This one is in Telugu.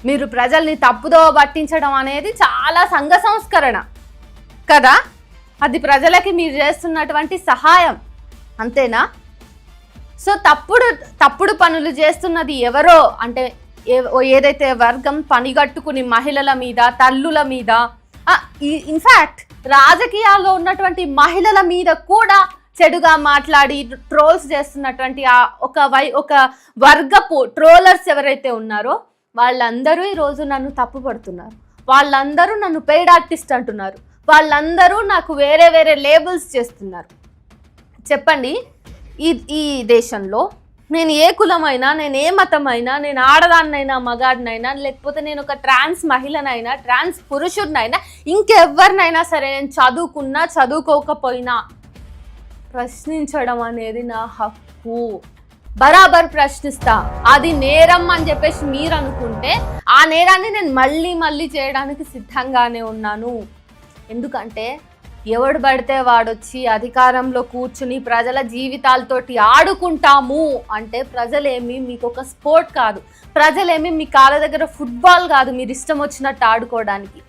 మీరు ప్రజల్ని తప్పుదో పట్టించడం అనేది చాలా సంఘ సంస్కరణ కదా, అది ప్రజలకి మీరు చేస్తున్నటువంటి సహాయం, అంతేనా? సో తప్పుడు పనులు చేస్తున్నది ఎవరో అంటే ఏదైతే వర్గం పనిగట్టుకుని మహిళల మీద, తల్లుల మీద, ఇన్ఫ్యాక్ట్ రాజకీయాల్లో ఉన్నటువంటి మహిళల మీద కూడా చెడుగా మాట్లాడి ట్రోల్స్ చేస్తున్నటువంటి ఒక వర్గపు ట్రోలర్స్ ఎవరైతే ఉన్నారో వాళ్ళందరూ ఈరోజు నన్ను తప్పు పడుతున్నారు. వాళ్ళందరూ నన్ను పెయిడ్ ఆర్టిస్ట్ అంటున్నారు. వాళ్ళందరూ నాకు వేరే వేరే లేబుల్స్ చేస్తున్నారు. చెప్పండి, ఈ దేశంలో నేను ఏ కులమైనా, నేను ఏ మతమైనా, నేను ఆడదాన్నైనా, మగాడినైనా, లేకపోతే నేను ఒక ట్రాన్స్ మహిళనైనా, ట్రాన్స్ పురుషుడినైనా, ఇంకెవరినైనా సరే, నేను చదువుకున్నా చదువుకోకపోయినా ప్రశ్నించడం అనేది నా హక్కు. బరాబర్ ప్రశ్నిస్తా. అది నేరం అని చెప్పేసి మీరు అనుకుంటే ఆ నేరాన్ని నేను మళ్ళీ చేయడానికి సిద్ధంగానే ఉన్నాను. ఎందుకంటే ఎవడు పడితే వాడొచ్చి అధికారంలో కూర్చుని ప్రజల జీవితాలతోటి ఆడుకుంటాము అంటే ప్రజలేమి మీకు ఒక స్పోర్ట్ కాదు, ప్రజలేమి మీ కాళ్ళ దగ్గర ఫుట్బాల్ కాదు మీరు ఇష్టం వచ్చినట్టు ఆడుకోవడానికి.